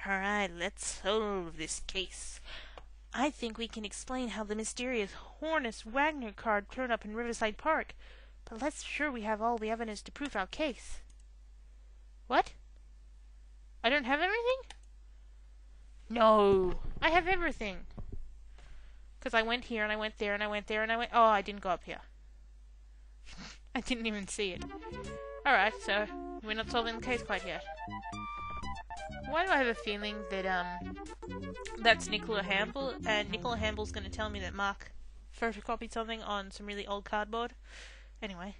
Alright, let's solve this case. I think we can explain how the mysterious Hornus Wagner card turned up in Riverside Park, but let's be sure we have all the evidence to prove our case. What? I don't have everything? No, I have everything. Because I went here and I went there and I went there and I went... Oh, I didn't go up here. I didn't even see it. Alright, so we're not solving the case quite yet. Why do I have a feeling that, that's Nicola Hamble, and Nicola Hamble's gonna tell me that Mark photocopied something on some really old cardboard? Anyway,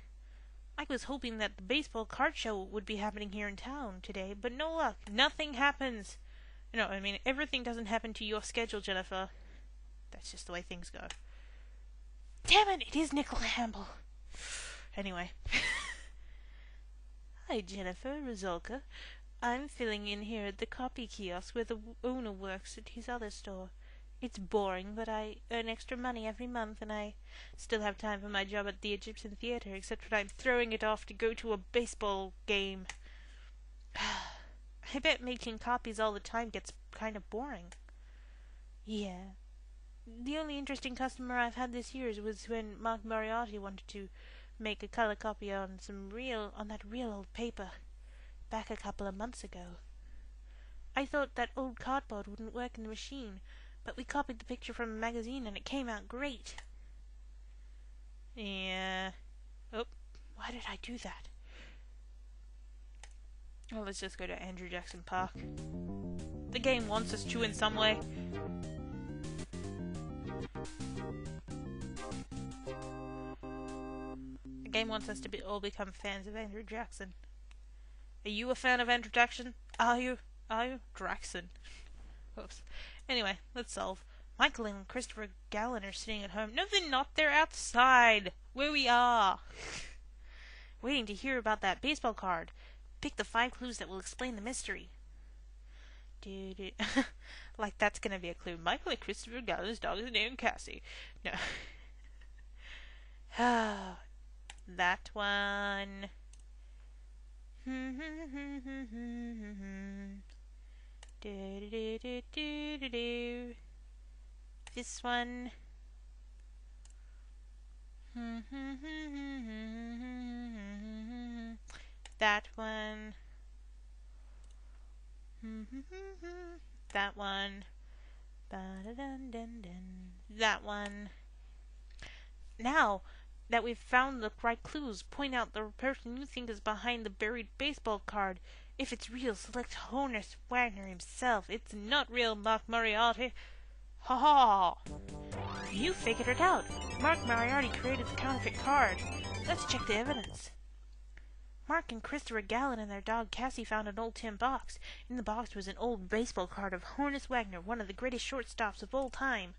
I was hoping that the baseball card show would be happening here in town today, but no luck. Nothing happens. No, I mean, everything doesn't happen to your schedule, Jennifer. That's just the way things go. Damn it, it is Nicola Hamble. Anyway. Hi, Jennifer, Resulka. I'm filling in here at the copy kiosk where the owner works at his other store. It's boring, but I earn extra money every month, and I still have time for my job at the Egyptian Theatre, except when I'm throwing it off to go to a baseball game. I bet making copies all the time gets kind of boring. Yeah. The only interesting customer I've had this year was when Mark Moriarty wanted to make a color copy on that real old paper back a couple of months ago. I thought that old cardboard wouldn't work in the machine, but we copied the picture from a magazine and it came out great. Yeah. Oh, why did I do that? Well, let's just go to Andrew Jackson Park. The game wants us to in some way. The game wants us to all become fans of Andrew Jackson. Are you a fan of Andrew Jackson? Are you? Jackson. Oops. Anyway, let's solve. Michael and Christopher Gallen are sitting at home. No, they're not. They're outside, where we are. Waiting to hear about that baseball card. Pick the 5 clues that will explain the mystery. Like that's gonna be a clue. Michael and Christopher Gallen's dog is named Cassie. No. That one. This one. That one. That one. That one. Now that we've found the right clues, point out the person you think is behind the buried baseball card. If it's real, select Hornus Wagner himself. It's not real Mark Moriarty. Ha ha! You figured it out. Mark Moriarty created the counterfeit card. Let's check the evidence. Mark and Christopher Gallen and their dog Cassie found an old tin box. In the box was an old baseball card of Hornus Wagner, one of the greatest shortstops of all time.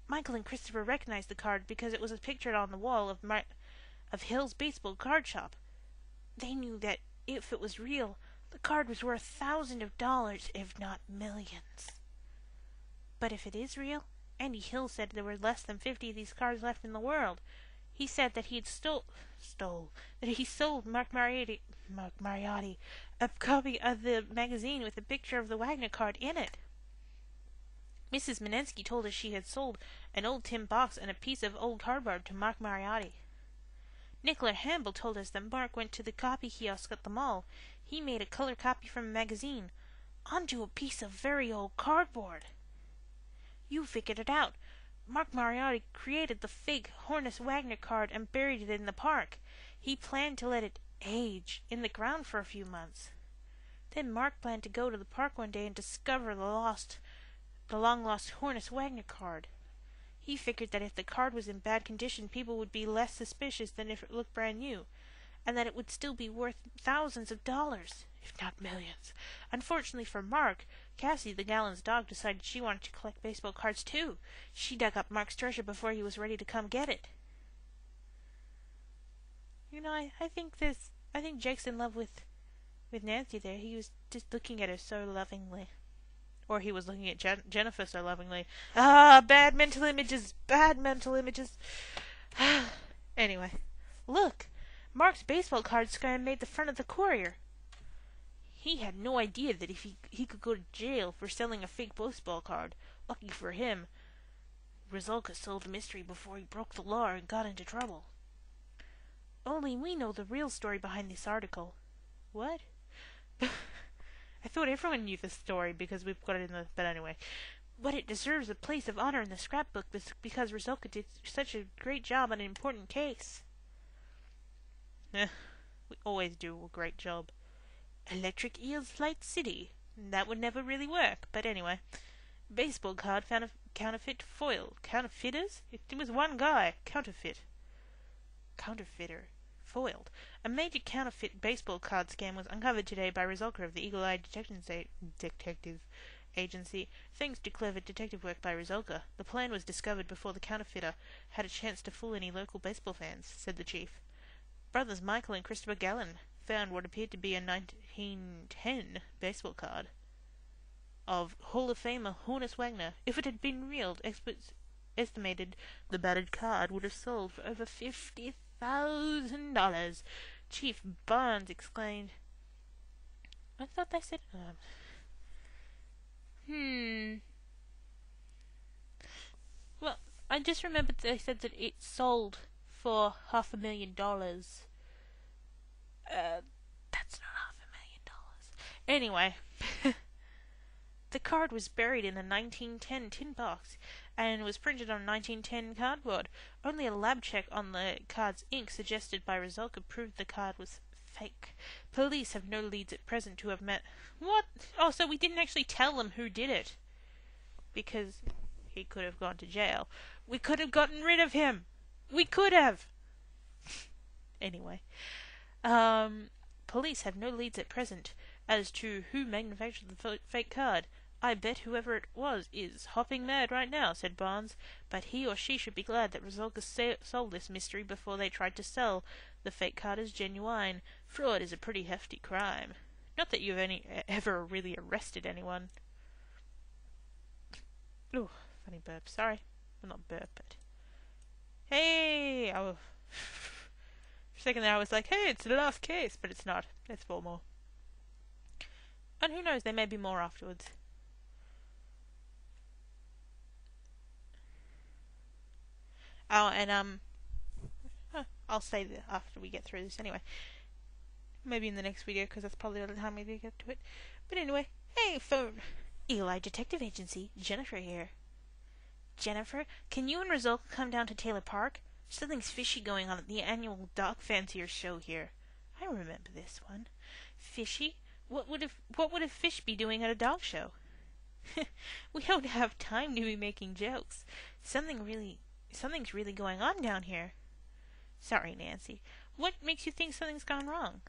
Michael and Christopher recognized the card because it was pictured on the wall of Hill's baseball card shop. They knew that if it was real, the card was worth thousands of dollars, if not millions. But if it is real, Andy Hill said there were less than 50 of these cards left in the world. He said that he sold Mark Moriarty a copy of the magazine with a picture of the Wagner card in it. Mrs. Menensky told us she had sold an old tin box and a piece of old cardboard to Mark Moriarty. Nicola Hamble told us that Mark went to the copy kiosk at the mall. He made a color copy from a magazine onto a piece of very old cardboard. You figured it out. Mark Moriarty created the fake Hornus Wagner card and buried it in the park. He planned to let it age in the ground for a few months. Then Mark planned to go to the park one day and discover the long-lost Hornus Wagner card. He figured that if the card was in bad condition, people would be less suspicious than if it looked brand new, and that it would still be worth thousands of dollars, if not millions. Unfortunately for Mark, Cassie, the Gallen's dog, decided she wanted to collect baseball cards too. She dug up Mark's treasure before he was ready to come get it. You know, I think Jake's in love with Nancy there. He was just looking at her so lovingly. Or he was looking at Jennifer so lovingly. Ah, bad mental images. Bad mental images. Anyway, look. Mark's baseball card scan made the front of the Courier. He had no idea that if he could go to jail for selling a fake baseball card. Lucky for him, Resulka solved the mystery before he broke the law and got into trouble. Only we know the real story behind this article. What? I thought everyone knew the story because we've got it in the... But anyway. But it deserves a place of honor in the scrapbook because Resulka did such a great job on an important case. We always do a great job. Electric Eel's Light City. That would never really work, but anyway. Baseball card found a counterfeit foil. Counterfeiters? It was one guy. Counterfeiter. Foiled. A major counterfeit baseball card scam was uncovered today by Resulka of the Eagle Eye Detective Agency. Thanks to clever detective work by Resulka, the plan was discovered before the counterfeiter had a chance to fool any local baseball fans, said the chief. Brothers Michael and Christopher Gallen found what appeared to be a 1910 baseball card of Hall of Famer Honus Wagner. If it had been real, experts estimated the battered card would have sold for over $50,000. Chief Barnes exclaimed. I thought they said... Well, I just remembered they said that it sold for $500,000. That's not $500,000. Anyway, the card was buried in a 1910 tin box and was printed on 1910 cardboard. Only a lab check on the card's ink suggested by Resulka proved the card was fake. Police have no leads at present to have met... What? Oh, so we didn't actually tell them who did it. Because he could have gone to jail. We could have gotten rid of him. We could have. Anyway. Police have no leads at present as to who manufactured the fake card. I bet whoever it was is hopping mad right now, said Barnes, but he or she should be glad that Resulka solved this mystery before they tried to sell the fake card as genuine. Fraud is a pretty hefty crime. Not that you've ever really arrested anyone. Ooh, funny burp. Sorry. Well, not burp, but... Hey! Oh. For a second there I was like, hey, it's the last case, but it's not. There's 4 more. And who knows, there may be more afterwards. Oh, and, I'll say that after we get through this anyway. Maybe in the next video, because that's probably the time we get to it. But anyway, hey, phone. Eagle Eye Detective Agency, Jennifer here. Jennifer, can you and Resulka come down to Taylor Park? Something's fishy going on at the annual dog fancier show here. I remember this one. Fishy? What would a fish be doing at a dog show? We don't have time to be making jokes. Something's really going on down here. Sorry, Nancy. What makes you think something's gone wrong?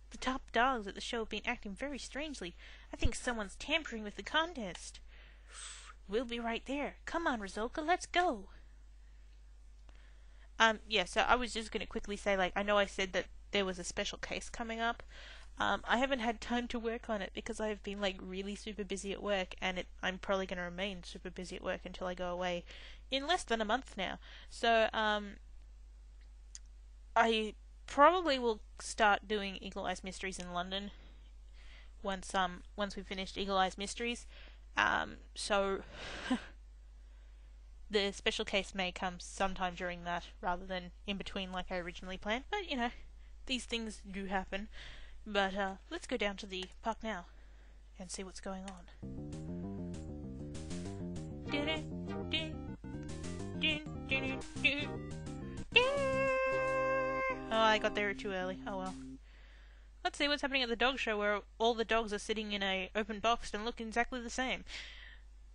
The top dogs at the show have been acting very strangely. I think someone's tampering with the contest. We'll be right there. Come on, Resulka, let's go. Yeah, so I was just going to quickly say, like, I know I said that there was a special case coming up. I haven't had time to work on it because I've been, like, really super busy at work, and I'm probably going to remain super busy at work until I go away in less than a month now. So, I probably will start doing Eagle Eyes Mysteries in London once we've finished Eagle Eyes Mysteries. So the special case may come sometime during that rather than in between like I originally planned. But, you know, these things do happen. But let's go down to the park now and see what's going on. Oh, I got there too early. Oh well. Let's see what's happening at the dog show where all the dogs are sitting in a open box and look exactly the same.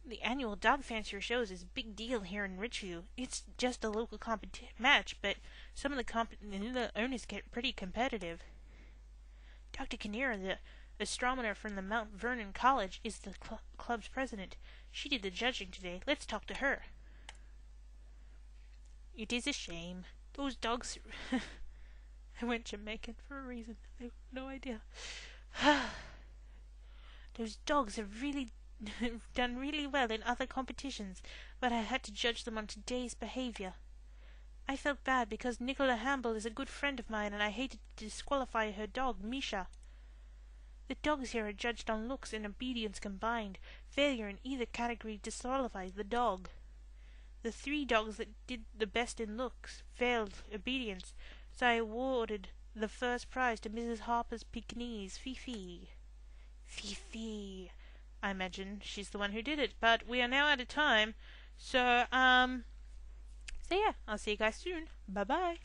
The annual dog fancier shows is a big deal here in Richview. It's just a local match, but some of the owners get pretty competitive. Dr. Kinnear, the astronomer from the Mount Vernon College, is the club's president. She did the judging today. Let's talk to her. It is a shame. Those dogs... I went Jamaican for a reason. I have no idea. Those dogs have really done really well in other competitions, but I had to judge them on today's behavior. I felt bad because Nicola Hamble is a good friend of mine and I hated to disqualify her dog, Misha. The dogs here are judged on looks and obedience combined. Failure in either category disqualifies the dog. The 3 dogs that did the best in looks failed obedience, so I awarded the first prize to Mrs. Harper's Pekingese, Fifi. Fifi. I imagine she's the one who did it, but we are now out of time. So yeah, I'll see you guys soon. Bye bye.